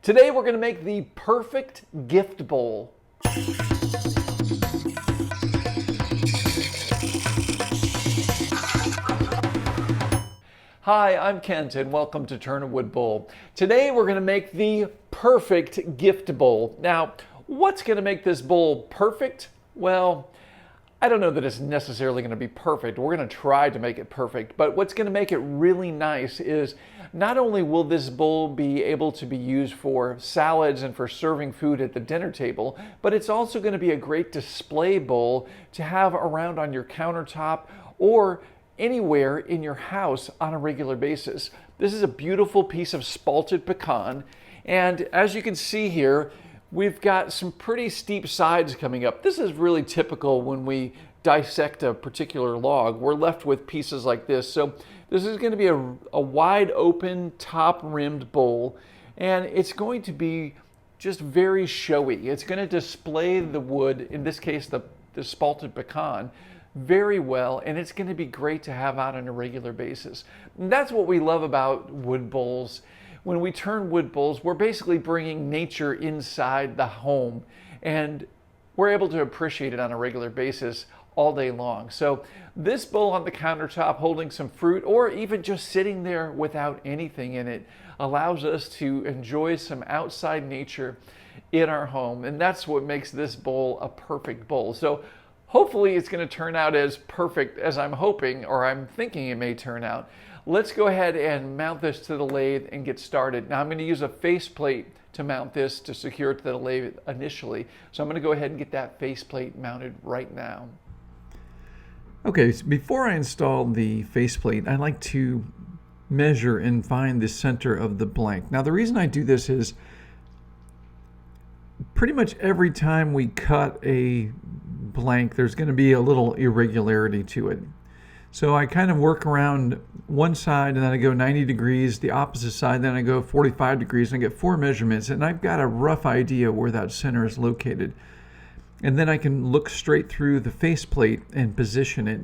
Today we're going to make the perfect gift bowl. Hi, I'm Kent and welcome to Turn a Wood Bowl. Today we're going to make the perfect gift bowl. Now, what's going to make this bowl perfect? Well, I don't know that it's necessarily going to be perfect. We're going to try to make it perfect, but what's going to make it really nice is not only will this bowl be able to be used for salads and for serving food at the dinner table, but it's also going to be a great display bowl to have around on your countertop or anywhere in your house on a regular basis. This is a beautiful piece of spalted pecan, and as you can see here, we've got some pretty steep sides coming up. This is really typical when we dissect a particular log. We're left with pieces like this. So this is going to be a wide open top rimmed bowl, and it's going to be just very showy. It's going to display the wood, in this case the spalted pecan, very well, and it's going to be great to have out on a regular basis. And that's what we love about wood bowls. When we turn wood bowls, we're basically bringing nature inside the home, and we're able to appreciate it on a regular basis all day long. So this bowl on the countertop holding some fruit, or even just sitting there without anything in it, allows us to enjoy some outside nature in our home, and that's what makes this bowl a perfect bowl. So hopefully it's going to turn out as perfect as I'm hoping, or I'm thinking it may turn out. Let's go ahead and mount this to the lathe and get started. Now I'm going to use a faceplate to mount this to secure it to the lathe initially. So I'm going to go ahead and get that faceplate mounted right now. Okay, so before I install the faceplate, I like to measure and find the center of the blank. Now the reason I do this is pretty much every time we cut a blank, there's going to be a little irregularity to it. So I kind of work around one side and then I go 90 degrees, the opposite side, then I go 45 degrees and I get 4 measurements, and I've got a rough idea where that center is located. And then I can look straight through the faceplate and position it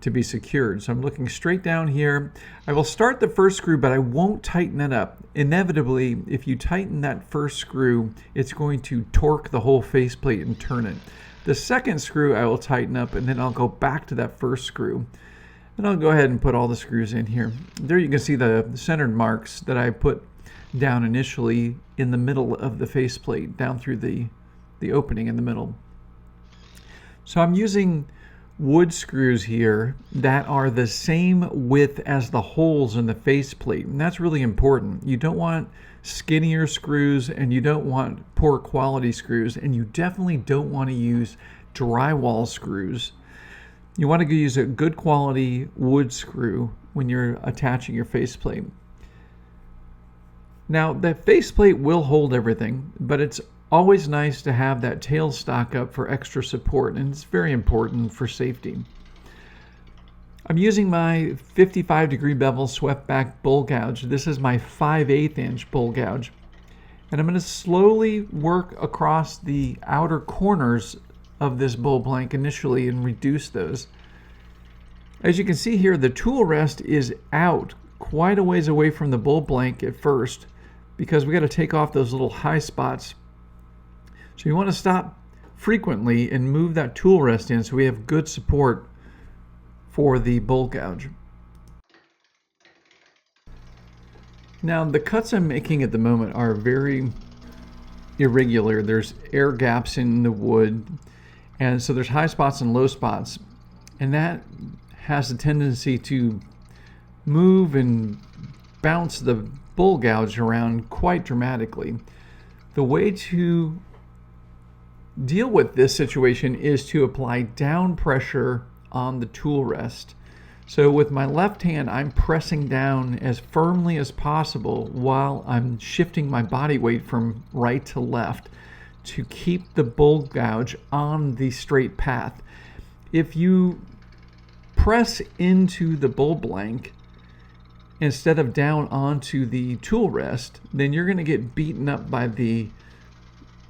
to be secured. So I'm looking straight down here. I will start the first screw, but I won't tighten it up. Inevitably, if you tighten that first screw, it's going to torque the whole faceplate and turn it. The second screw I will tighten up, and then I'll go back to that first screw. And I'll go ahead and put all the screws in here. There you can see the centered marks that I put down initially in the middle of the faceplate, down through the opening in the middle. So I'm using wood screws here that are the same width as the holes in the faceplate, and that's really important. You don't want skinnier screws, and you don't want poor quality screws, and you definitely don't want to use drywall screws. You want to use a good quality wood screw when you're attaching your faceplate. Now the faceplate will hold everything, but it's always nice to have that tail stock up for extra support, and it's very important for safety. I'm using my 55 degree bevel swept back bowl gouge. This is my 5/8 inch bowl gouge. And I'm going to slowly work across the outer corners of this bowl blank initially and reduce those. As you can see here, the tool rest is out quite a ways away from the bowl blank at first, because we got to take off those little high spots. So you want to stop frequently and move that tool rest in so we have good support for the bowl gouge. Now the cuts I'm making at the moment are very irregular. There's air gaps in the wood, and so there's high spots and low spots, and that has a tendency to move and bounce the bowl gouge around quite dramatically. The way to deal with this situation is to apply down pressure on the tool rest. So with my left hand, I'm pressing down as firmly as possible while I'm shifting my body weight from right to left to keep the bowl gouge on the straight path. If you press into the bowl blank instead of down onto the tool rest, then you're going to get beaten up by the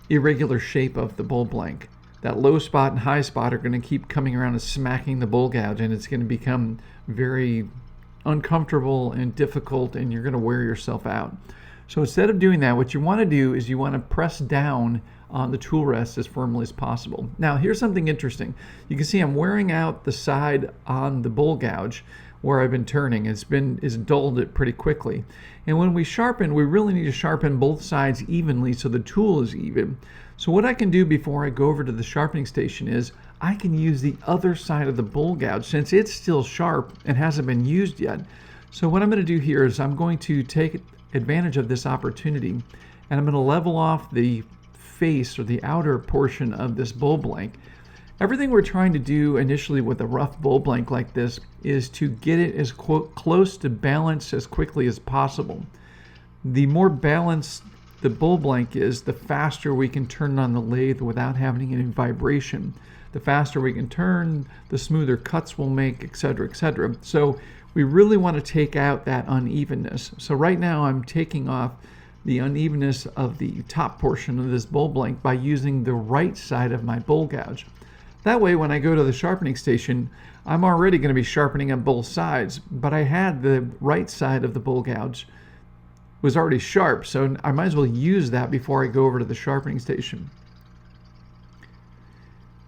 irregular shape of the bowl blank. That low spot and high spot are going to keep coming around and smacking the bowl gouge, and it's going to become very uncomfortable and difficult, and you're going to wear yourself out. So instead of doing that, what you want to do is you want to press down on the tool rest as firmly as possible. Now here's something interesting. You can see I'm wearing out the side on the bowl gouge where I've been turning. It's dulled it pretty quickly. And when we sharpen, we really need to sharpen both sides evenly so the tool is even. So what I can do before I go over to the sharpening station is I can use the other side of the bowl gouge since it's still sharp and hasn't been used yet. So what I'm going to do here is I'm going to take advantage of this opportunity and I'm going to level off the face or the outer portion of this bowl blank. Everything we're trying to do initially with a rough bowl blank like this is to get it as close to balance as quickly as possible. The more balanced the bowl blank is, the faster we can turn on the lathe without having any vibration. The faster we can turn, the smoother cuts we'll make, etc., etc. So we really want to take out that unevenness. So right now I'm taking off the unevenness of the top portion of this bowl blank by using the right side of my bowl gouge. That way when I go to the sharpening station, I'm already going to be sharpening on both sides, but I had the right side of the bowl gouge was already sharp, so I might as well use that before I go over to the sharpening station.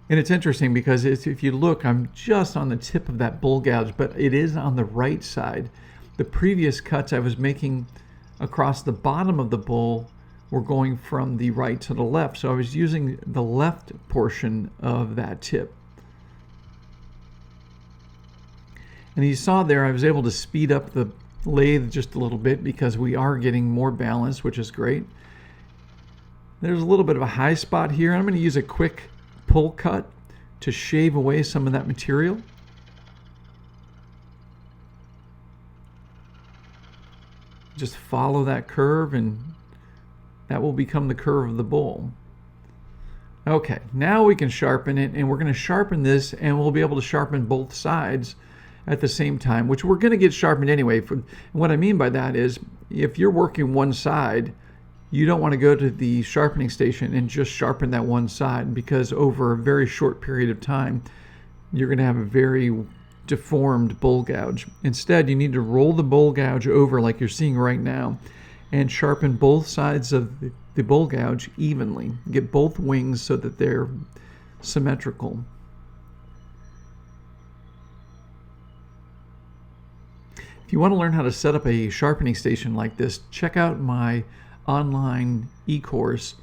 And it's interesting because if you look, I'm just on the tip of that bowl gouge, but it is on the right side. The previous cuts I was making across the bottom of the bowl were going from the right to the left, so I was using the left portion of that tip. And you saw there I was able to speed up the lathe just a little bit because we are getting more balance, which is great. There's a little bit of a high spot here. I'm going to use a quick pull cut to shave away some of that material. Just follow that curve and that will become the curve of the bowl. Okay, now we can sharpen it, and we're going to sharpen this and we'll be able to sharpen both sides at the same time, which we're going to get sharpened anyway. What I mean by that is if you're working one side, you don't want to go to the sharpening station and just sharpen that one side, because over a very short period of time you're going to have a very deformed bowl gouge. Instead, you need to roll the bowl gouge over like you're seeing right now and sharpen both sides of the bowl gouge evenly. Get both wings so that they're symmetrical. If you want to learn how to set up a sharpening station like this, check out my online e-course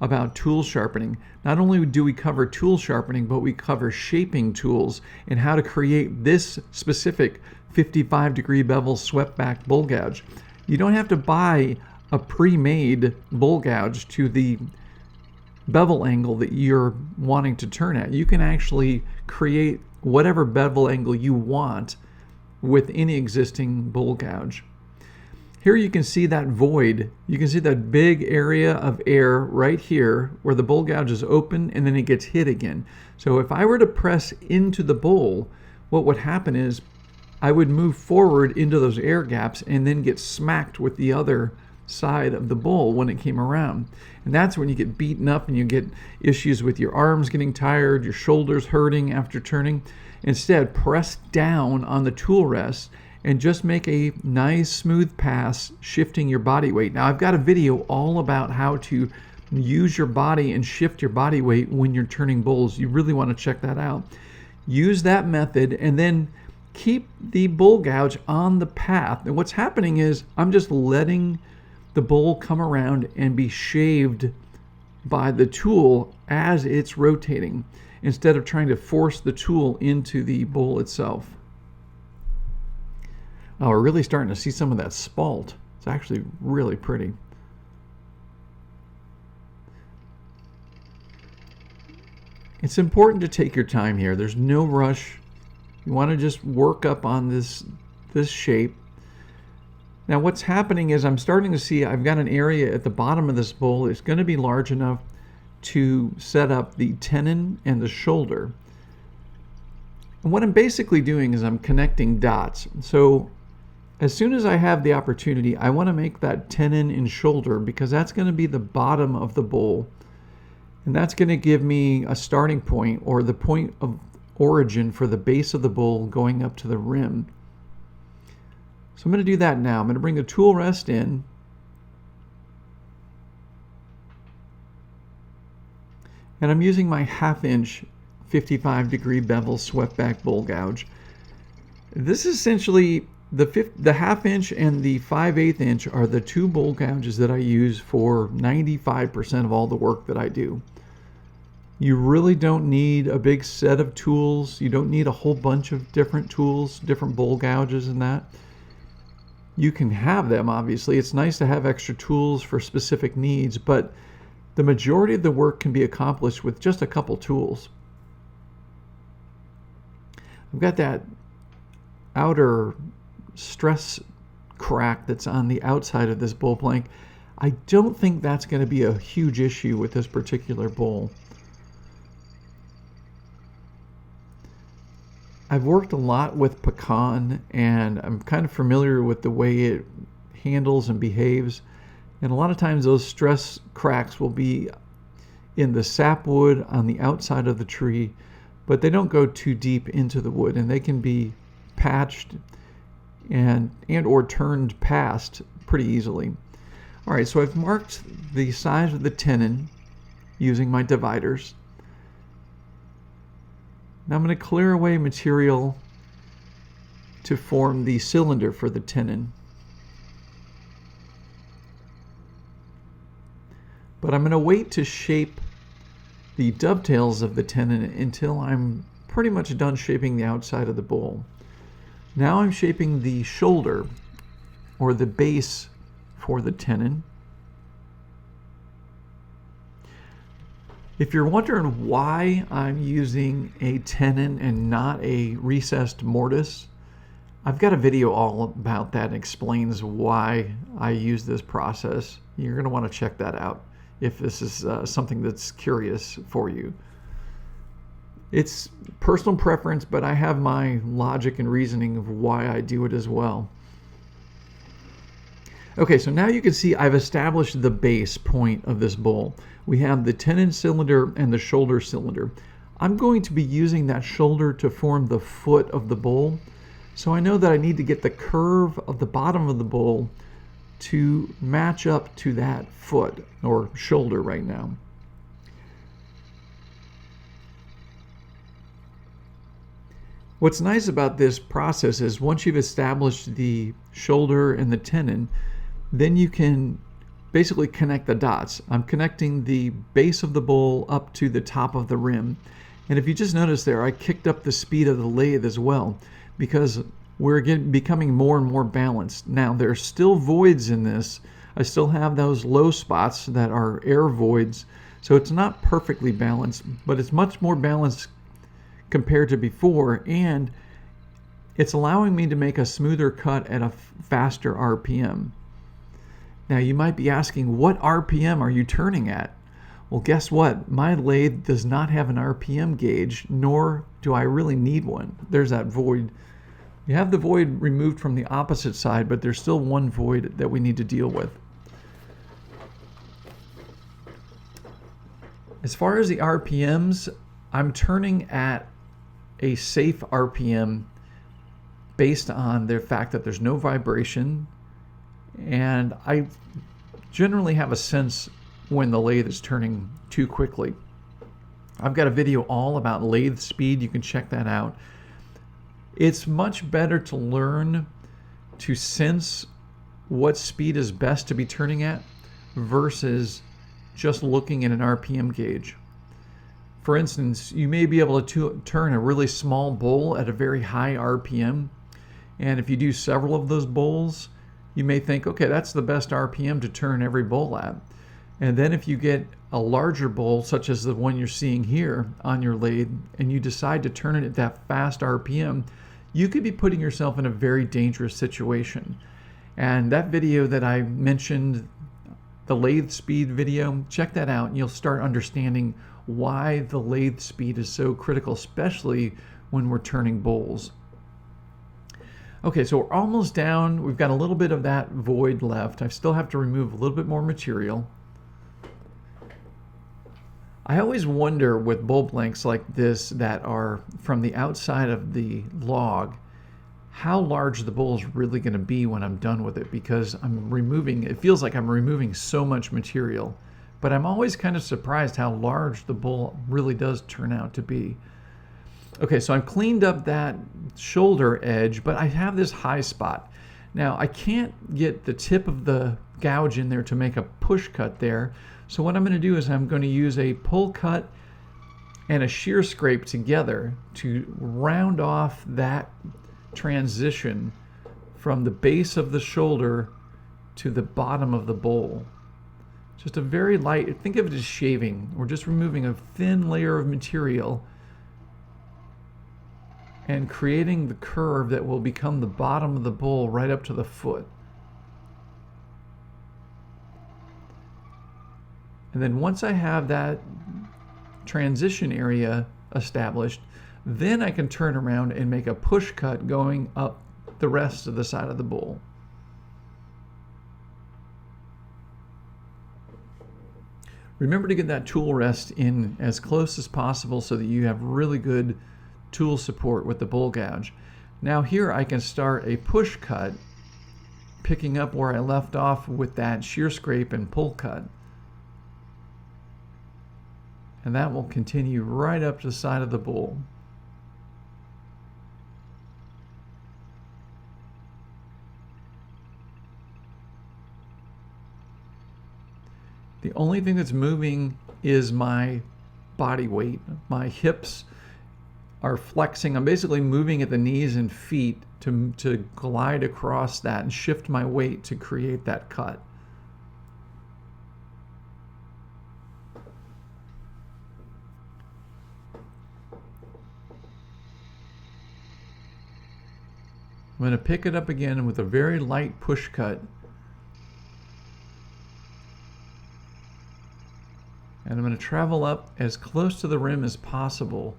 about tool sharpening. Not only do we cover tool sharpening, but we cover shaping tools and how to create this specific 55-degree bevel swept back bowl gouge. You don't have to buy a pre-made bowl gouge to the bevel angle that you're wanting to turn at. You can actually create whatever bevel angle you want with any existing bowl gouge. Here you can see that void. You can see that big area of air right here where the bowl gouge is open and then it gets hit again. So if I were to press into the bowl, what would happen is I would move forward into those air gaps and then get smacked with the other side of the bowl when it came around. And that's when you get beaten up and you get issues with your arms getting tired, your shoulders hurting after turning. Instead, press down on the tool rest and just make a nice smooth pass, shifting your body weight. Now I've got a video all about how to use your body and shift your body weight when you're turning bowls. You really want to check that out. Use that method and then keep the bowl gouge on the path. And what's happening is I'm just letting the bowl come around and be shaved by the tool as it's rotating, instead of trying to force the tool into the bowl itself. Oh, we're really starting to see some of that spalt. It's actually really pretty. It's important to take your time here. There's no rush. You want to just work up on this shape. Now what's happening is I'm starting to see I've got an area at the bottom of this bowl. It's going to be large enough to set up the tenon and the shoulder. And what I'm basically doing is I'm connecting dots. So as soon as I have the opportunity, I want to make that tenon and shoulder, because that's going to be the bottom of the bowl. And that's going to give me a starting point, or the point of origin for the base of the bowl going up to the rim. So I'm going to do that now. I'm going to bring the tool rest in. And I'm using my 1/2 inch 55-degree bevel swept back bowl gouge. This is essentially the 1/2 inch and the 5/8 inch are the two bowl gouges that I use for 95% of all the work that I do. You really don't need a big set of tools. You don't need a whole bunch of different tools, different bowl gouges and that. You can have them, obviously. It's nice to have extra tools for specific needs, but the majority of the work can be accomplished with just a couple tools. I've got that outer stress crack that's on the outside of this bowl blank. I don't think that's going to be a huge issue with this particular bowl. I've worked a lot with pecan, and I'm kind of familiar with the way it handles and behaves. And a lot of times those stress cracks will be in the sapwood on the outside of the tree, but they don't go too deep into the wood, and they can be patched and or turned past pretty easily. All right, so I've marked the size of the tenon using my dividers. Now I'm going to clear away material to form the cylinder for the tenon. But I'm going to wait to shape the dovetails of the tenon until I'm pretty much done shaping the outside of the bowl. Now I'm shaping the shoulder, or the base, for the tenon. If you're wondering why I'm using a tenon and not a recessed mortise, I've got a video all about that and explains why I use this process. You're going to want to check that out if this is something that's curious for you. It's personal preference, but I have my logic and reasoning of why I do it as well. Okay, so now you can see I've established the base point of this bowl. We have the tenon cylinder and the shoulder cylinder. I'm going to be using that shoulder to form the foot of the bowl. So I know that I need to get the curve of the bottom of the bowl to match up to that foot or shoulder right now. What's nice about this process is once you've established the shoulder and the tenon, then you can basically connect the dots. I'm connecting the base of the bowl up to the top of the rim. And if you just notice there, I kicked up the speed of the lathe as well because we're becoming more and more balanced. Now, there's still voids in this. I still have those low spots that are air voids. So it's not perfectly balanced, but it's much more balanced compared to before. And it's allowing me to make a smoother cut at a faster RPM. Now you might be asking, what RPM are you turning at? Well, guess what? My lathe does not have an RPM gauge, nor do I really need one. There's that void. You have the void removed from the opposite side, but there's still one void that we need to deal with. As far as the RPMs, I'm turning at a safe RPM based on the fact that there's no vibration, and I generally have a sense when the lathe is turning too quickly. I've got a video all about lathe speed. You can check that out. It's much better to learn to sense what speed is best to be turning at versus just looking at an RPM gauge. For instance, you may be able to turn a really small bowl at a very high RPM, and if you do several of those bowls, you may think, okay, that's the best RPM to turn every bowl at. And then if you get a larger bowl, such as the one you're seeing here on your lathe, and you decide to turn it at that fast RPM, you could be putting yourself in a very dangerous situation. And that video that I mentioned, the lathe speed video, check that out and you'll start understanding why the lathe speed is so critical, especially when we're turning bowls. Okay, so we're almost down. We've got a little bit of that void left. I still have to remove a little bit more material. I always wonder with bowl blanks like this that are from the outside of the log, how large the bowl is really going to be when I'm done with it, because it feels like I'm removing so much material but I'm always kind of surprised how large the bowl really does turn out to be. Okay, so I've cleaned up that shoulder edge, but I have this high spot. Now I can't get the tip of the gouge in there to make a push cut there. So what I'm going to do is I'm going to use a pull cut and a shear scrape together to round off that transition from the base of the shoulder to the bottom of the bowl. Just a very light, think of it as shaving. We're just removing a thin layer of material and creating the curve that will become the bottom of the bowl right up to the foot. And then once I have that transition area established, then I can turn around and make a push cut going up the rest of the side of the bowl. Remember to get that tool rest in as close as possible so that you have really good tool support with the bowl gouge. Now here I can start a push cut, picking up where I left off with that shear scrape and pull cut. And that will continue right up to the side of the bowl. The only thing that's moving is my body weight. My hips are flexing. I'm basically moving at the knees and feet to glide across that and shift my weight to create that cut. I'm going to pick it up again with a very light push cut. And I'm going to travel up as close to the rim as possible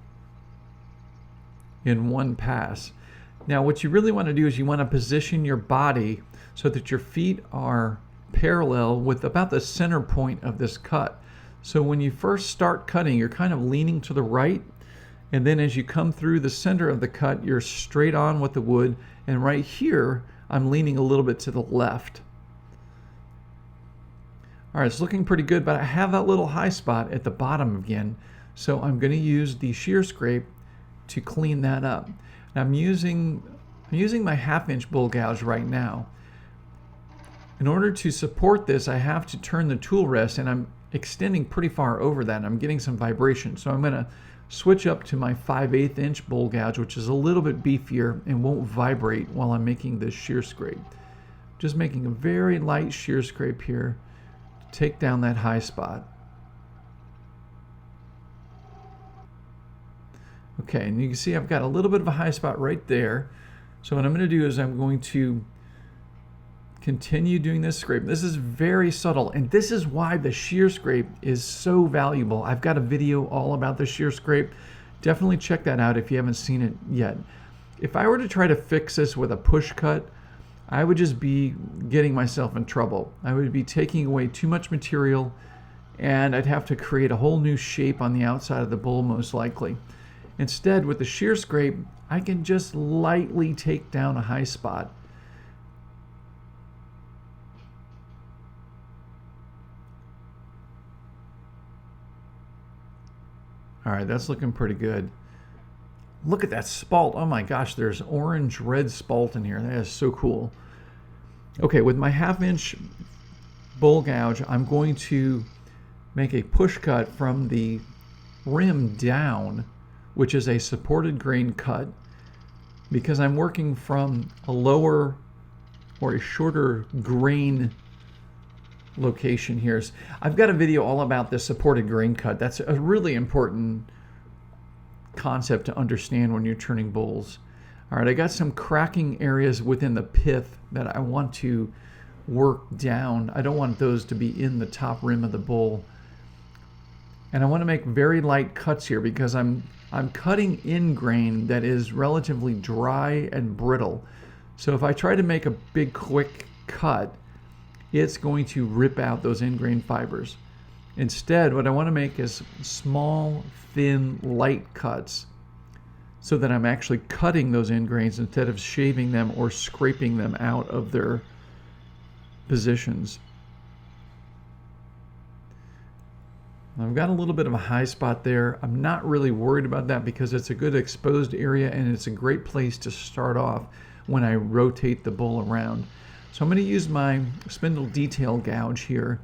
in one pass. Now what you really want to do is you want to position your body so that your feet are parallel with about the center point of this cut. So when you first start cutting, you're kind of leaning to the right, and then as you come through the center of the cut, you're straight on with the wood, and right here I'm leaning a little bit to the left. All right, it's looking pretty good, but I have that little high spot at the bottom again, so I'm going to use the shear scrape to clean that up. Now I'm using my 1/2 inch bowl gouge right now. In order to support this, I have to turn the tool rest, and I'm extending pretty far over that, and I'm getting some vibration. So I'm going to switch up to my 5/8 inch bowl gouge, which is a little bit beefier and won't vibrate while I'm making this shear scrape. Just making a very light shear scrape here. Take down that high spot. Okay, and you can see I've got a little bit of a high spot right there. So what I'm going to do is I'm going to continue doing this scrape. This is very subtle, and this is why the shear scrape is so valuable. I've got a video all about the shear scrape. Definitely check that out if you haven't seen it yet. If I were to try to fix this with a push cut, I would just be getting myself in trouble. I would be taking away too much material, and I'd have to create a whole new shape on the outside of the bowl most likely. Instead, with the shear scrape, I can just lightly take down a high spot. All right, that's looking pretty good. Look at that spalt. Oh my gosh, there's orange red spalt in here. That is so cool. Okay, with my 1/2 inch bowl gouge, I'm going to make a push cut from the rim down, which is a supported grain cut, because I'm working from a lower or a shorter grain location here. I've got a video all about this supported grain cut. That's a really important concept to understand when you're turning bowls. All right, I got some cracking areas within the pith that I want to work down. I don't want those to be in the top rim of the bowl. And I want to make very light cuts here because I'm cutting in grain that is relatively dry and brittle. So if I try to make a big quick cut, it's going to rip out those in-grain fibers. Instead, what I want to make is small, thin, light cuts so that I'm actually cutting those end grains instead of shaving them or scraping them out of their positions. I've got a little bit of a high spot there. I'm not really worried about that because it's a good exposed area and it's a great place to start off when I rotate the bull around. So I'm going to use my spindle detail gouge here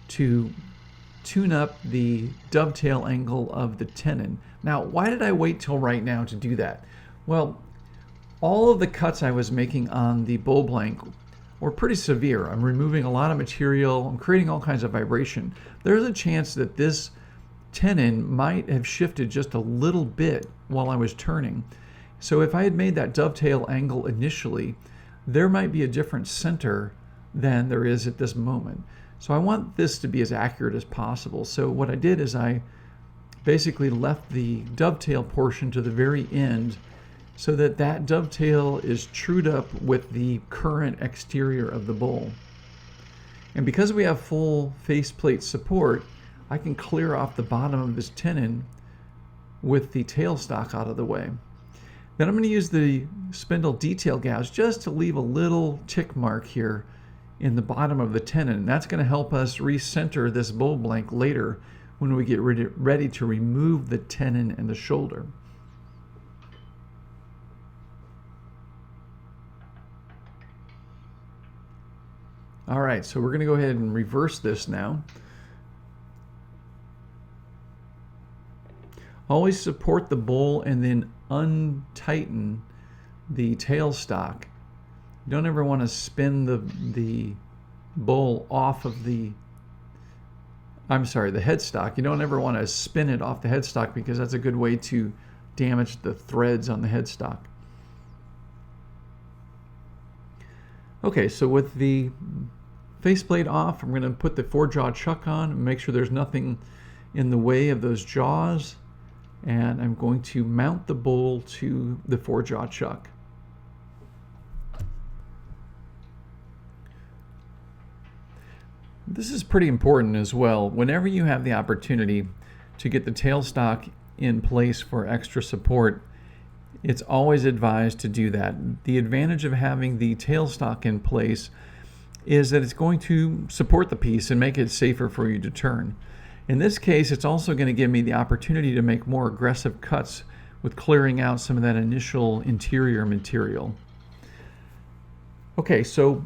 to tune up the dovetail angle of the tenon. Now, why did I wait till right now to do that? Well, all of the cuts I was making on the bull blank were pretty severe. I'm removing a lot of material. I'm creating all kinds of vibration. There's a chance that this tenon might have shifted just a little bit while I was turning. So if I had made that dovetail angle initially, there might be a different center than there is at this moment. So I want this to be as accurate as possible. So what I did is I basically left the dovetail portion to the very end so that that dovetail is trued up with the current exterior of the bowl. And because we have full faceplate support, I can clear off the bottom of this tenon with the tailstock out of the way. Then I'm going to use the spindle detail gouge just to leave a little tick mark here in the bottom of the tenon. And that's going to help us recenter this bull blank later when we get ready to remove the tenon and the shoulder. All right, so we're going to go ahead and reverse this now. Always support the bowl and then untighten the tailstock. You don't ever want to spin the bowl off of the headstock. You don't ever want to spin it off the headstock because that's a good way to damage the threads on the headstock. Okay, so with the faceplate off, I'm going to put the 4-jaw chuck on and make sure there's nothing in the way of those jaws. And I'm going to mount the bowl to the 4-jaw chuck. This is pretty important as well. Whenever you have the opportunity to get the tailstock in place for extra support, it's always advised to do that. The advantage of having the tailstock in place is that it's going to support the piece and make it safer for you to turn. In this case, it's also going to give me the opportunity to make more aggressive cuts with clearing out some of that initial interior material. Okay, so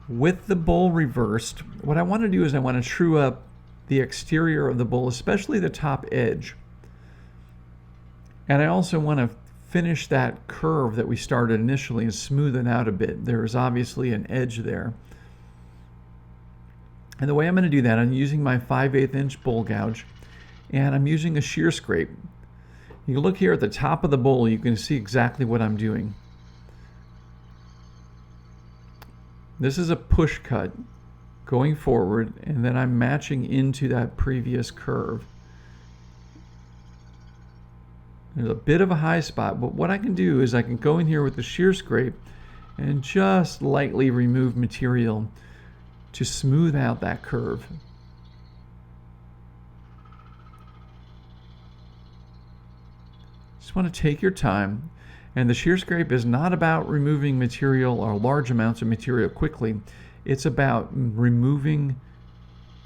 with the bowl reversed, what I want to do is I want to true up the exterior of the bowl, especially the top edge. And I also want to finish that curve that we started initially and smooth it out a bit. There is obviously an edge there. And the way I'm going to do that, I'm using my 5/8 inch bowl gouge and I'm using a shear scrape. You look here at the top of the bowl, you can see exactly what I'm doing. This is a push cut going forward, and then I'm matching into that previous curve. There's a bit of a high spot, but what I can do is I can go in here with the shear scrape and just lightly remove material to smooth out that curve. Just want to take your time. And the shear scrape is not about removing material or large amounts of material quickly. It's about removing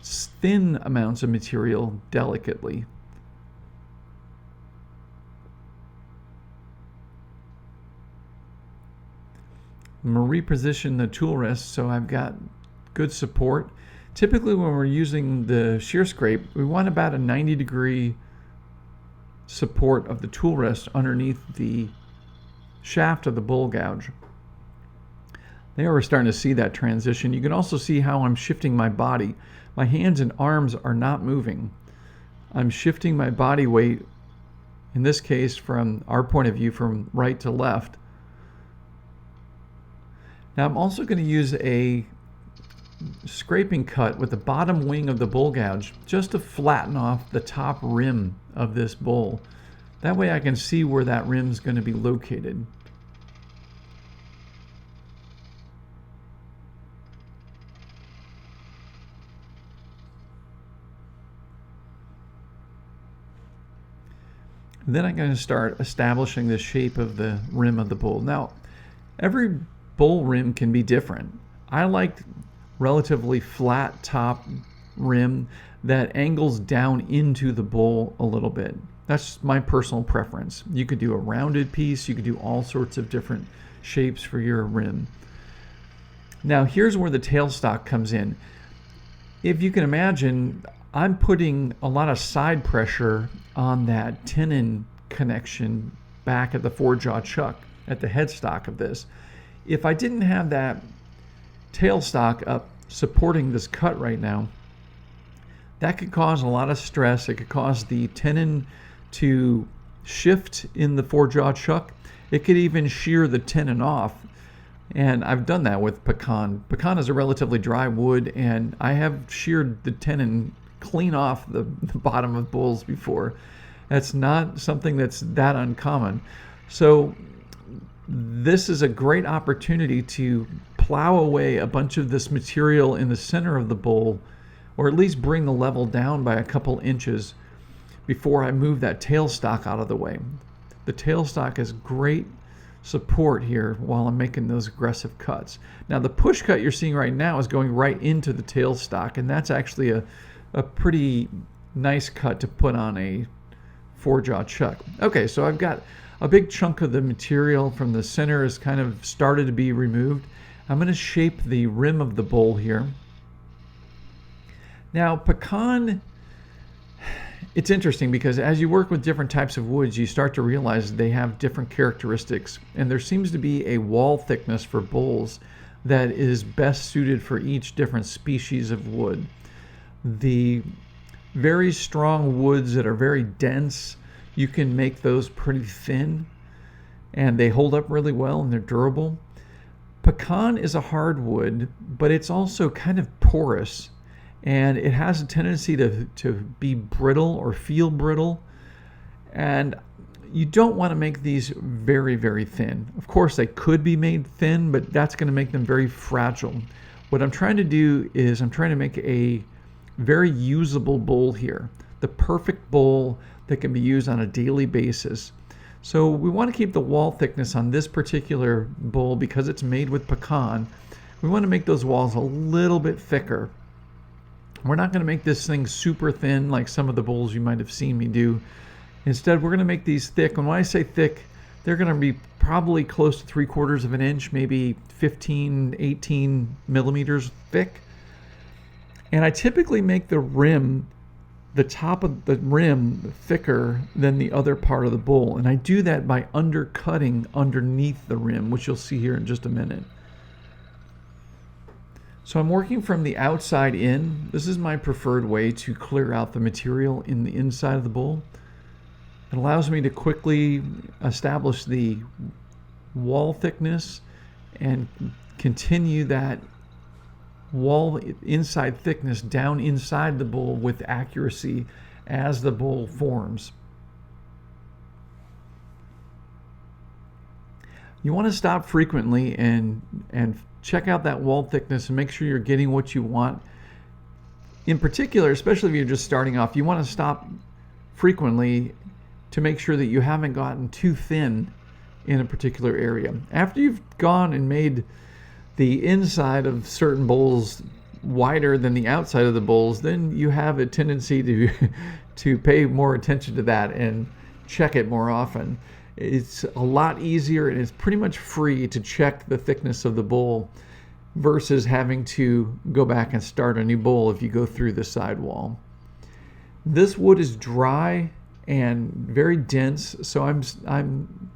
thin amounts of material delicately. I'm going to reposition the tool rest so I've got good support. Typically when we're using the shear scrape, we want about a 90-degree support of the tool rest underneath the shaft of the bowl gouge. There we're starting to see that transition. You can also see how I'm shifting my body. My hands and arms are not moving. I'm shifting my body weight, in this case from our point of view, from right to left. Now I'm also going to use a scraping cut with the bottom wing of the bowl gouge just to flatten off the top rim of this bowl. That way I can see where that rim is going to be located. Then I'm going to start establishing the shape of the rim of the bowl. Now, every bowl rim can be different. I like relatively flat top rim that angles down into the bowl a little bit. That's my personal preference. You could do a rounded piece, you could do all sorts of different shapes for your rim. Now here's where the tailstock comes in. If you can imagine, I'm putting a lot of side pressure on that tenon connection back at the four-jaw chuck at the headstock of this. If I didn't have that tailstock up supporting this cut right now, that could cause a lot of stress. It could cause the tenon to shift in the four-jaw chuck. It could even shear the tenon off. And I've done that with pecan. Pecan is a relatively dry wood, and I have sheared the tenon clean off the bottom of bulls before. That's not something that's that uncommon. So this is a great opportunity to plow away a bunch of this material in the center of the bowl, or at least bring the level down by a couple inches before I move that tailstock out of the way. The tailstock is great support here while I'm making those aggressive cuts. Now the push cut you're seeing right now is going right into the tailstock, and that's actually a pretty nice cut to put on a four-jaw chuck. Okay, so I've got a big chunk of the material from the center has kind of started to be removed. I'm going to shape the rim of the bowl here. Now pecan, it's interesting because as you work with different types of woods, you start to realize they have different characteristics, and there seems to be a wall thickness for bowls that is best suited for each different species of wood. The very strong woods that are very dense, you can make those pretty thin and they hold up really well and they're durable. Pecan is a hardwood, but it's also kind of porous, and it has a tendency to be brittle or feel brittle, and you don't want to make these very, very thin. Of course, they could be made thin, but that's going to make them very fragile. What I'm trying to do is I'm trying to make a very usable bowl here, the perfect bowl that can be used on a daily basis. So we want to keep the wall thickness on this particular bowl because it's made with pecan. We want to make those walls a little bit thicker. We're not going to make this thing super thin like some of the bowls you might have seen me do. Instead, we're going to make these thick. And when I say thick, they're going to be probably close to 3/4 of an inch, maybe 15, 18 millimeters thick. And I typically make the rim, the top of the rim, thicker than the other part of the bowl. And I do that by undercutting underneath the rim, which you'll see here in just a minute. So I'm working from the outside in. This is my preferred way to clear out the material in the inside of the bowl. It allows me to quickly establish the wall thickness and continue that wall inside thickness down inside the bowl with accuracy as the bowl forms. You want to stop frequently and check out that wall thickness and make sure you're getting what you want. In particular, especially if you're just starting off, you want to stop frequently to make sure that you haven't gotten too thin in a particular area. After you've gone and made the inside of certain bowls wider than the outside of the bowls, then you have a tendency to pay more attention to that and check it more often. It's a lot easier and it's pretty much free to check the thickness of the bowl versus having to go back and start a new bowl if you go through the sidewall. This wood is dry and very dense, so I'm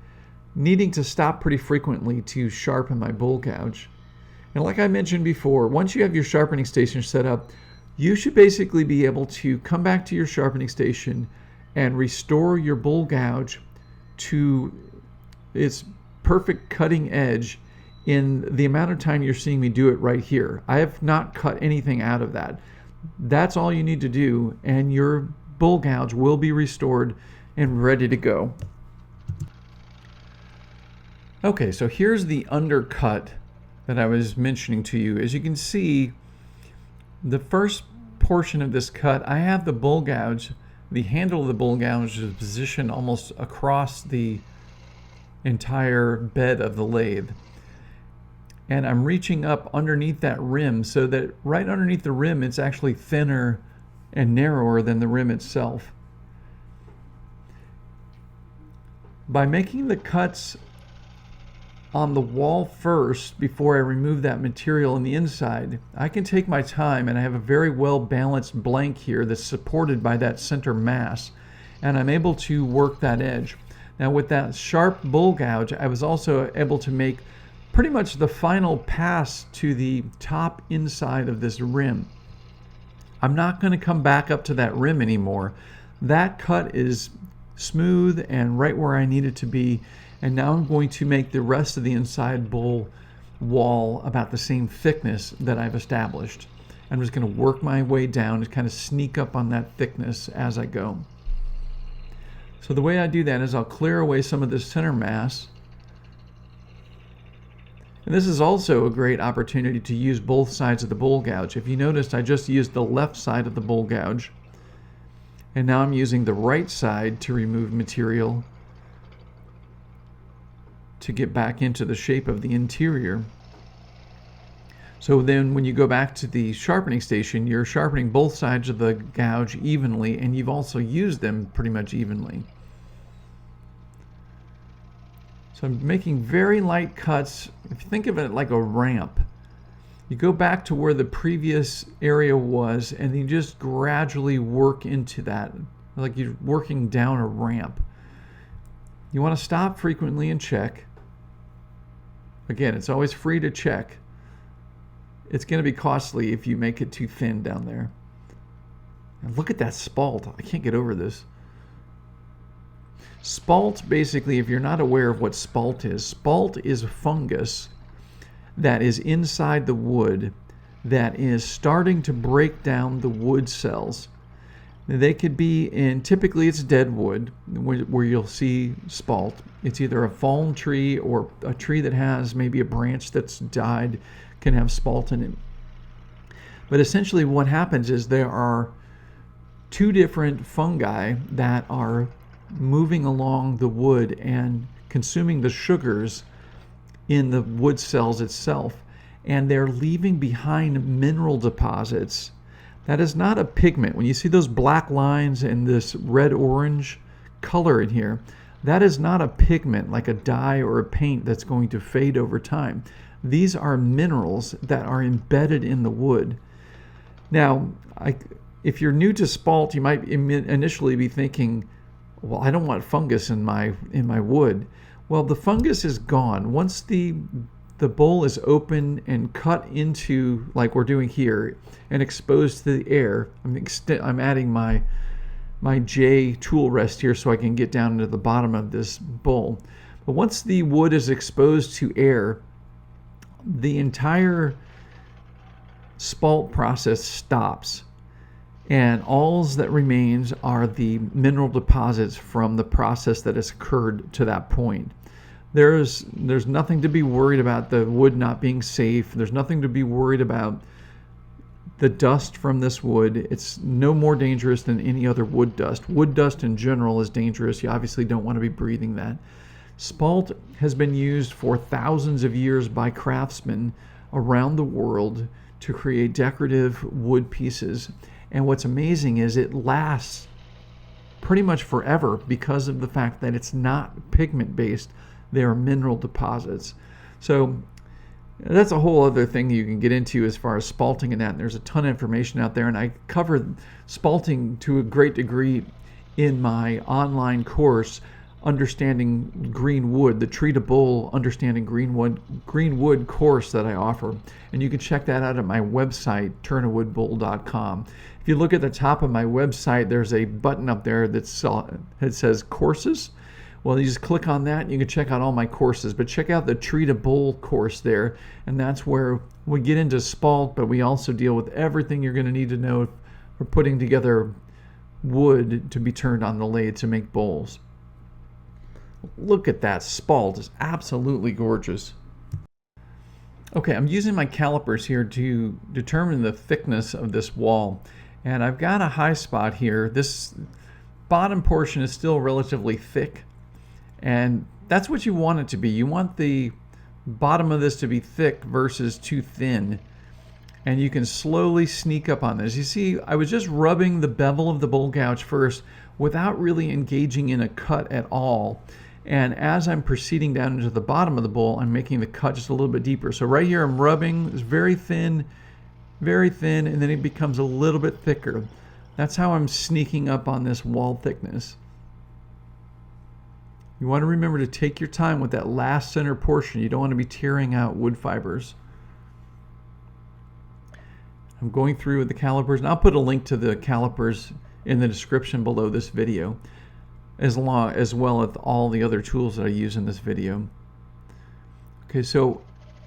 needing to stop pretty frequently to sharpen my bowl gouge. And like I mentioned before, once you have your sharpening station set up, you should basically be able to come back to your sharpening station and restore your bowl gouge to its perfect cutting edge in the amount of time you're seeing me do it right here. I have not cut anything out of that. That's all you need to do, and your bowl gouge will be restored and ready to go. Okay, so here's the undercut that I was mentioning to you. As you can see, the first portion of this cut, I have the bowl gouge, the handle of the bowl gouge is positioned almost across the entire bed of the lathe. and I'm reaching up underneath that rim so that right underneath the rim it's actually thinner and narrower than the rim itself. By making the cuts on the wall first before I remove that material on the inside, I can take my time, and I have a very well balanced blank here that's supported by that center mass, and I'm able to work that edge. Now with that sharp bull gouge, I was also able to make pretty much the final pass to the top inside of this rim. I'm not going to come back up to that rim anymore. That cut is smooth and right where I need it to be. And now I'm going to make the rest of the inside bowl wall about the same thickness that I've established. I'm just going to work my way down and kind of sneak up on that thickness as I go. So the way I do that is I'll clear away some of this center mass. And this is also a great opportunity to use both sides of the bowl gouge. If you noticed, I just used the left side of the bowl gouge. And now I'm using the right side to remove material to get back into the shape of the interior. So then when you go back to the sharpening station, you're sharpening both sides of the gouge evenly, and you've also used them pretty much evenly. So I'm making very light cuts. If you think of it like a ramp, you go back to where the previous area was, and you just gradually work into that, like you're working down a ramp. You want to stop frequently and check. Again, it's always free to check. It's going to be costly if you make it too thin down there. And look at that spalt. I can't get over this. Spalt, basically, if you're not aware of what spalt is a fungus that is inside the wood that is starting to break down the wood cells. They could be in, typically it's dead wood where you'll see spalt. It's either a fallen tree or a tree that has maybe a branch that's died can have spalt in it. But essentially what happens is there are two different fungi that are moving along the wood and consuming the sugars in the wood cells itself, and they're leaving behind mineral deposits. That is not a pigment. When you see those black lines and this red-orange color in here, that is not a pigment like a dye or a paint that's going to fade over time. These are minerals that are embedded in the wood. Now, if you're new to spalt, you might initially be thinking, well, I don't want fungus in my wood. Well, the fungus is gone. Once the bowl is open and cut into, like we're doing here, and exposed to the air, I'm adding my J tool rest here so I can get down into the bottom of this bowl. But once the wood is exposed to air, the entire spalt process stops. And all that remains are the mineral deposits from the process that has occurred to that point. There's nothing to be worried about the wood not being safe. There's nothing to be worried about the dust from this wood. It's no more dangerous than any other wood dust. Wood dust in general is dangerous. You obviously don't want to be breathing that. Spalt has been used for thousands of years by craftsmen around the world to create decorative wood pieces. And what's amazing is it lasts pretty much forever because of the fact that it's not pigment based. They are mineral deposits. So that's a whole other thing you can get into as far as spalting and that. And there's a ton of information out there. And I covered spalting to a great degree in my online course, Understanding Green Wood, the Tree to Bowl Understanding Green Wood course that I offer. And you can check that out at my website, turnawoodbowl.com. If you look at the top of my website, there's a button up there that says courses. Well, you just click on that and you can check out all my courses. But check out the Tree to Bowl course there. And that's where we get into spalt, but we also deal with everything you're going to need to know for putting together wood to be turned on the lathe to make bowls. Look at that spalt. It's absolutely gorgeous. Okay, I'm using my calipers here to determine the thickness of this wall. And I've got a high spot here. This bottom portion is still relatively thick. And that's what you want it to be. You want the bottom of this to be thick versus too thin. And you can slowly sneak up on this. You see, I was just rubbing the bevel of the bowl gouge first without really engaging in a cut at all. And as I'm proceeding down into the bottom of the bowl, I'm making the cut just a little bit deeper. So right here I'm rubbing, it's very thin, and then it becomes a little bit thicker. That's how I'm sneaking up on this wall thickness. You want to remember to take your time with that last center portion. You don't want to be tearing out wood fibers. I'm going through with the calipers, and I'll put a link to the calipers in the description below this video, as well as all the other tools that I use in this video. Okay, so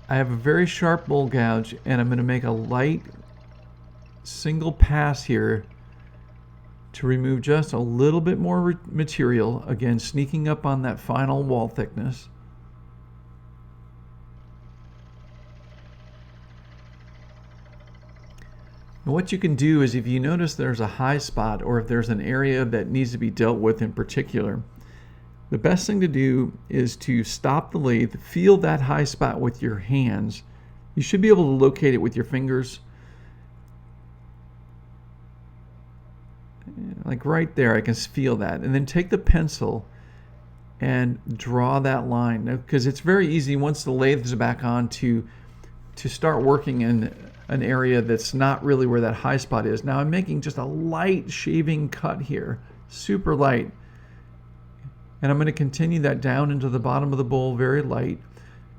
I have a very sharp bowl gouge, and I'm going to make a light single pass here to remove just a little bit more material, again sneaking up on that final wall thickness. And what you can do is, if you notice there's a high spot, or if there's an area that needs to be dealt with in particular, the best thing to do is to stop the lathe, feel that high spot with your hands. You should be able to locate it with your fingers. Like right there, I can feel that. And then take the pencil and draw that line. Because it's very easy once the lathe is back on to start working in an area that's not really where that high spot is. Now I'm making just a light shaving cut here, super light. And I'm going to continue that down into the bottom of the bowl, very light.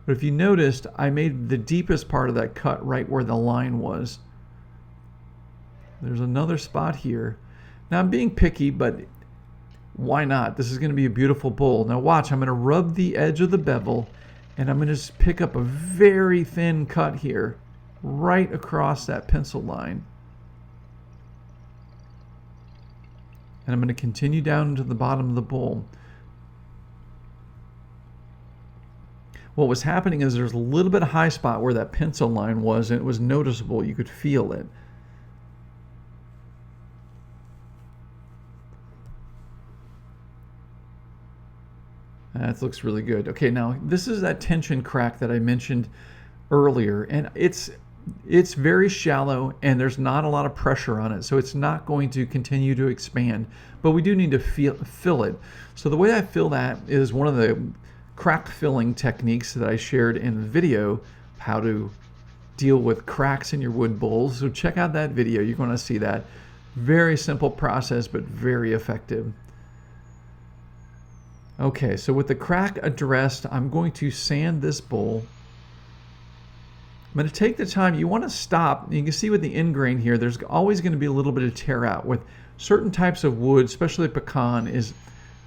But if you noticed, I made the deepest part of that cut right where the line was. There's another spot here. Now I'm being picky, but why not? This is going to be a beautiful bowl. Now watch, I'm going to rub the edge of the bevel, and I'm going to just pick up a very thin cut here, right across that pencil line. And I'm going to continue down into the bottom of the bowl. What was happening is there's a little bit of high spot where that pencil line was, and it was noticeable. You could feel it. That looks really good. Okay, now this is that tension crack that I mentioned earlier, and it's very shallow, and there's not a lot of pressure on it, so it's not going to continue to expand, but we do need to fill it. So the way I fill that is one of the crack filling techniques that I shared in the video, how to deal with cracks in your wood bowls. So check out that video, you're going to see that. Very simple process, but very effective. Okay, so with the crack addressed, I'm going to sand this bowl. I'm going to take the time. You want to stop. You can see with the end grain here, there's always going to be a little bit of tear out. With certain types of wood, especially pecan, is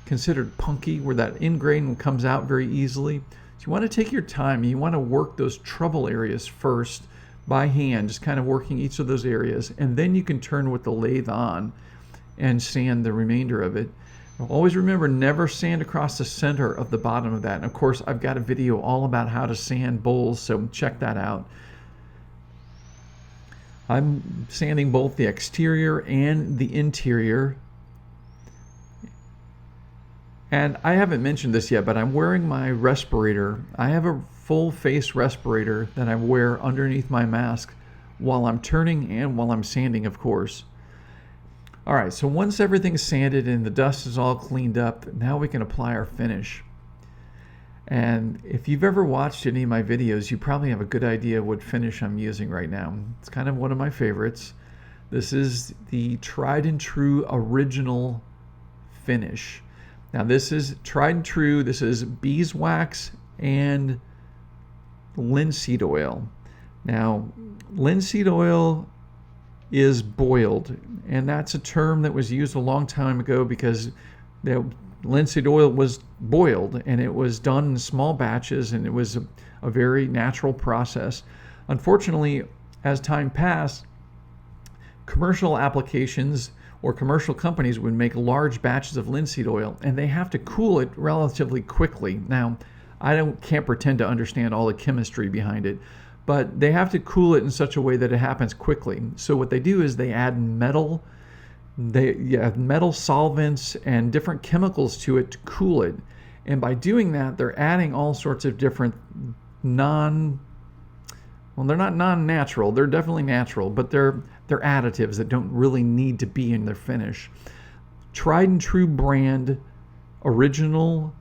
considered punky, where that end grain comes out very easily. So you want to take your time. You want to work those trouble areas first by hand, just kind of working each of those areas, and then you can turn with the lathe on and sand the remainder of it. Always remember, never sand across the center of the bottom of that. And of course, I've got a video all about how to sand bowls, so check that out. I'm sanding both the exterior and the interior. And I haven't mentioned this yet, but I'm wearing my respirator. I have a full face respirator that I wear underneath my mask while I'm turning and while I'm sanding, of course. All right, so once everything's sanded and the dust is all cleaned up, now we can apply our finish. And if you've ever watched any of my videos, you probably have a good idea what finish I'm using right now. It's kind of one of my favorites. This is the tried and true original finish. Now this is tried and true. This is beeswax and linseed oil. Now, linseed oil is boiled, and that's a term that was used a long time ago because the linseed oil was boiled, and it was done in small batches, and it was a very natural process. Unfortunately, as time passed, commercial applications or commercial companies would make large batches of linseed oil, and they have to cool it relatively quickly. Now, I can't pretend to understand all the chemistry behind it, but they have to cool it in such a way that it happens quickly. So what they do is they add metal solvents and different chemicals to it to cool it. And by doing that, they're adding all sorts of different well, they're not non-natural. They're definitely natural, but they're additives that don't really need to be in their finish. Tried and true brand original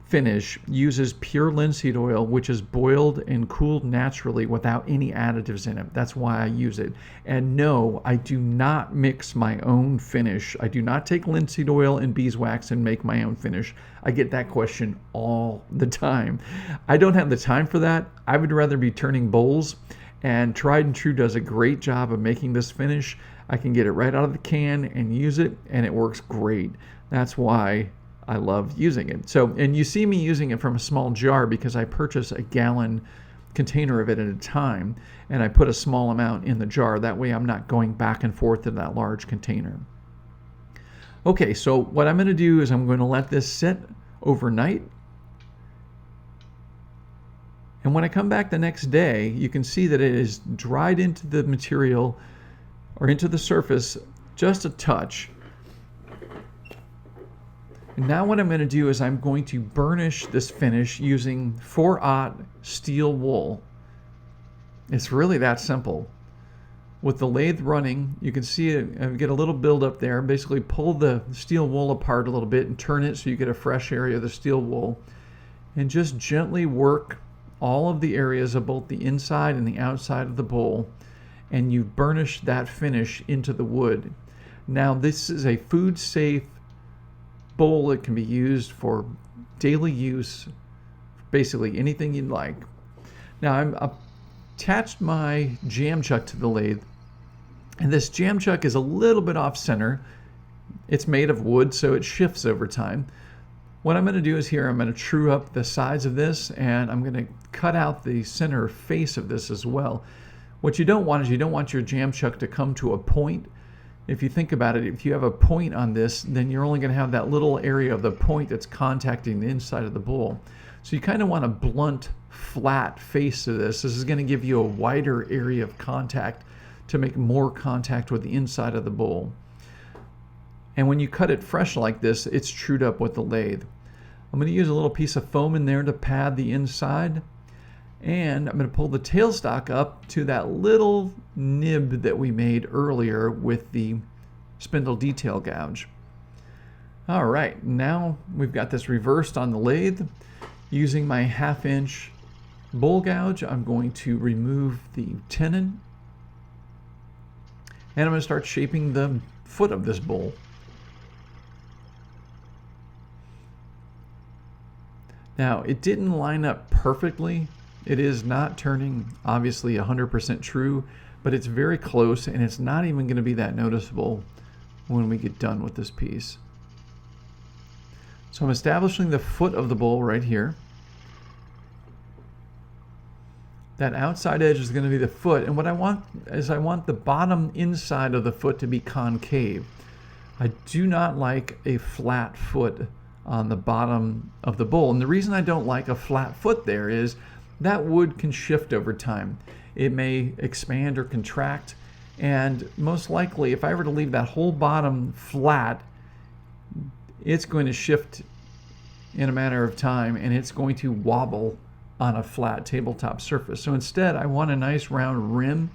finish uses pure linseed oil, which is boiled and cooled naturally without any additives in it. That's why I use it. And no, I do not mix my own finish. I do not take linseed oil and beeswax and make my own finish. I get that question all the time. I don't have the time for that. I would rather be turning bowls, and Tried and True does a great job of making this finish. I can get it right out of the can and use it, and it works great. That's why I love using it. So, and you see me using it from a small jar because I purchase a gallon container of it at a time, and I put a small amount in the jar. That way I'm not going back and forth in that large container. Okay, so what I'm going to do is I'm going to let this sit overnight. And when I come back the next day, you can see that it is dried into the material or into the surface just a touch. And now what I'm going to do is I'm going to burnish this finish using 4/0 steel wool. It's really that simple. With the lathe running, you can see it, get a little buildup there. Basically pull the steel wool apart a little bit and turn it so you get a fresh area of the steel wool. And just gently work all of the areas of both the inside and the outside of the bowl. And you burnish that finish into the wood. Now this is a food safe bowl that can be used for daily use, basically anything you'd like. Now I've attached my jam chuck to the lathe, and this jam chuck is a little bit off center. It's made of wood, so it shifts over time. What I'm going to do is here I'm going to true up the sides of this, and I'm going to cut out the center face of this as well. What you don't want is you don't want your jam chuck to come to a point. If you think about it, if you have a point on this, then you're only going to have that little area of the point that's contacting the inside of the bowl. So you kind of want a blunt, flat face to this. This is going to give you a wider area of contact to make more contact with the inside of the bowl. And when you cut it fresh like this, it's trued up with the lathe. I'm going to use a little piece of foam in there to pad the inside. And I'm going to pull the tailstock up to that little nib that we made earlier with the spindle detail gouge. All right, now we've got this reversed on the lathe. Using my 1/2 inch bowl gouge, I'm going to remove the tenon. And I'm going to start shaping the foot of this bowl. Now, it didn't line up perfectly. It is not turning, obviously, 100% true, but it's very close, and it's not even going to be that noticeable when we get done with this piece. So I'm establishing the foot of the bowl right here. That outside edge is going to be the foot, and what I want is I want the bottom inside of the foot to be concave. I do not like a flat foot on the bottom of the bowl, and the reason I don't like a flat foot there is that wood can shift over time. It may expand or contract, and most likely if I were to leave that whole bottom flat, it's going to shift in a matter of time, and it's going to wobble on a flat tabletop surface. So instead I want a nice round rim.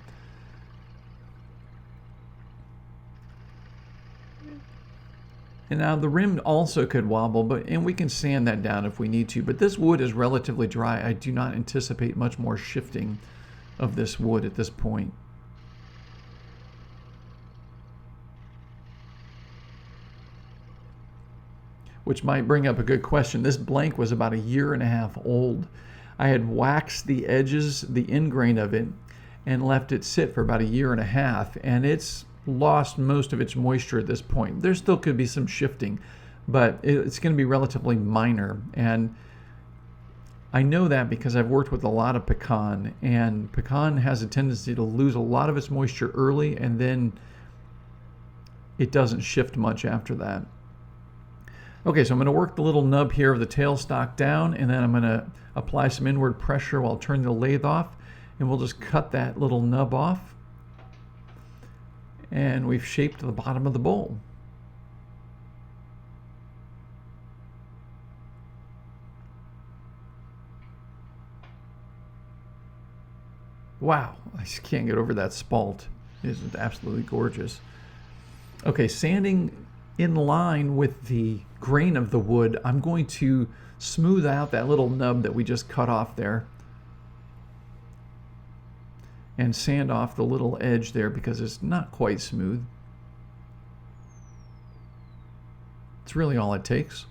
And now the rim also could wobble, and we can sand that down if we need to, but this wood is relatively dry. I do not anticipate much more shifting of this wood at this point. Which might bring up a good question. This blank was about 1.5 years old. I had waxed the edges, the end grain of it, and left it sit for about 1.5 years, and it's lost most of its moisture at this point. There still could be some shifting, but it's going to be relatively minor. And I know that because I've worked with a lot of pecan, and pecan has a tendency to lose a lot of its moisture early, and then it doesn't shift much after that. Okay, so I'm going to work the little nub here of the tailstock down, and then I'm going to apply some inward pressure while turning the lathe off, and we'll just cut that little nub off. And we've shaped the bottom of the bowl. Wow, I just can't get over that spalt. It is absolutely gorgeous. Okay, sanding in line with the grain of the wood, I'm going to smooth out that little nub that we just cut off there and sand off the little edge there because it's not quite smooth. It's really all it takes.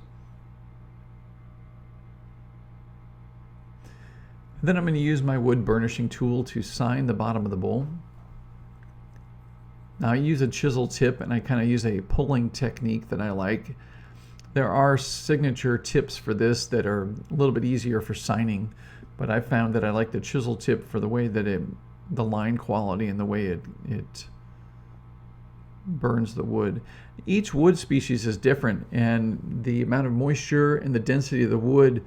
Then I'm going to use my wood burnishing tool to sign the bottom of the bowl. Now I use a chisel tip and I kind of use a pulling technique that I like. There are signature tips for this that are a little bit easier for signing, but I found that I like the chisel tip for the way that the line quality and the way it burns the wood. Each wood species is different, and the amount of moisture and the density of the wood,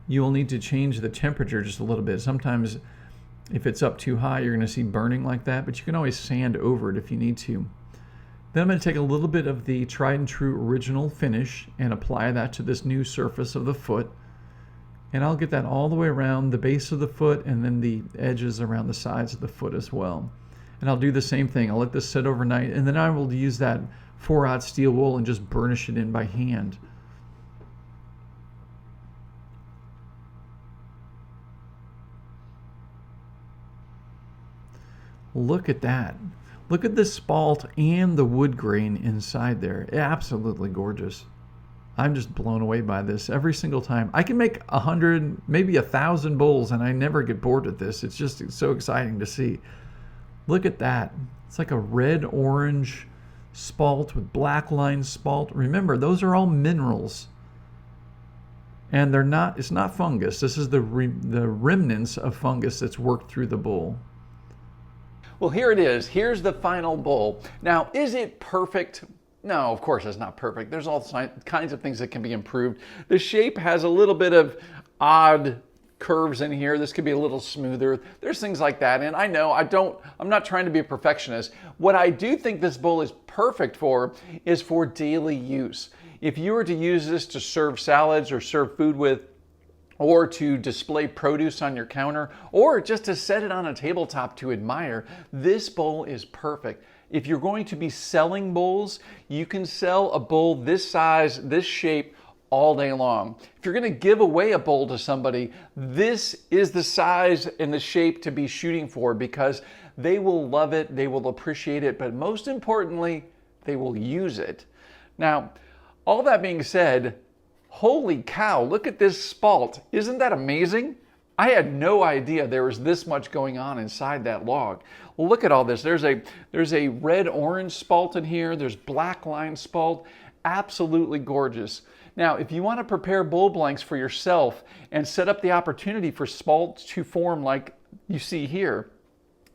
you will need to change the temperature just a little bit. Sometimes if it's up too high, you're going to see burning like that, but you can always sand over it if you need to. Then I'm going to take a little bit of the tried and true original finish and apply that to this new surface of the foot. And I'll get that all the way around the base of the foot and then the edges around the sides of the foot as well. And I'll do the same thing. I'll let this sit overnight, and then I will use that 4/0 steel wool and just burnish it in by hand. Look at that. Look at the spalt and the wood grain inside there. Absolutely gorgeous. I'm just blown away by this every single time. I can make 100, maybe 1,000 bowls, and I never get bored at this. It's just so exciting to see. Look at that. It's like a red-orange spalt with black line spalt. Remember, those are all minerals. And it's not fungus. This is the remnants of fungus that's worked through the bowl. Well, here it is. Here's the final bowl. Now, is it perfect? No, of course it's not perfect. There's all kinds of things that can be improved. The shape has a little bit of odd curves in here. This could be a little smoother. There's things like that. And I know I'm not trying to be a perfectionist. What I do think this bowl is perfect for is for daily use. If you were to use this to serve salads or serve food with, or to display produce on your counter, or just to set it on a tabletop to admire, this bowl is perfect. If you're going to be selling bowls, you can sell a bowl this size, this shape, all day long. If you're going to give away a bowl to somebody, this is the size and the shape to be shooting for, because they will love it, they will appreciate it, but most importantly, they will use it. Now, all that being said, holy cow, look at this spalt. Isn't that amazing? I had no idea there was this much going on inside that log. Well, look at all this. There's a red-orange spalt in here. There's black line spalt. Absolutely gorgeous. Now, if you want to prepare bowl blanks for yourself and set up the opportunity for spalt to form like you see here,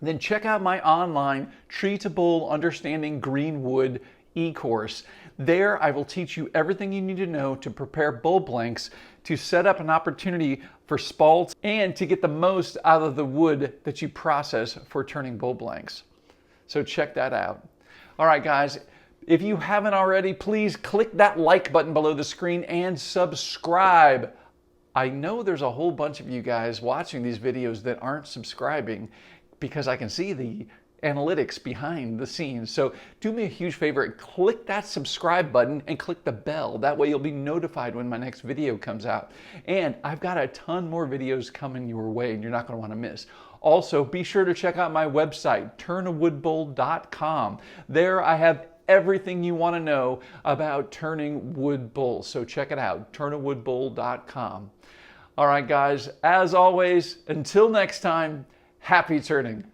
then check out my online Tree to Bowl Understanding Green Wood e-course. There, I will teach you everything you need to know to prepare bowl blanks, to set up an opportunity for spalts, and to get the most out of the wood that you process for turning bowl blanks. So check that out. All right, guys, if you haven't already, please click that like button below the screen and subscribe. I know there's a whole bunch of you guys watching these videos that aren't subscribing, because I can see the analytics behind the scenes. So do me a huge favor, click that subscribe button and click the bell. That way you'll be notified when my next video comes out. And I've got a ton more videos coming your way and you're not going to want to miss. Also, be sure to check out my website, turnawoodbowl.com. There I have everything you want to know about turning wood bowls. So check it out, turnawoodbowl.com. All right, guys, as always, until next time, happy turning.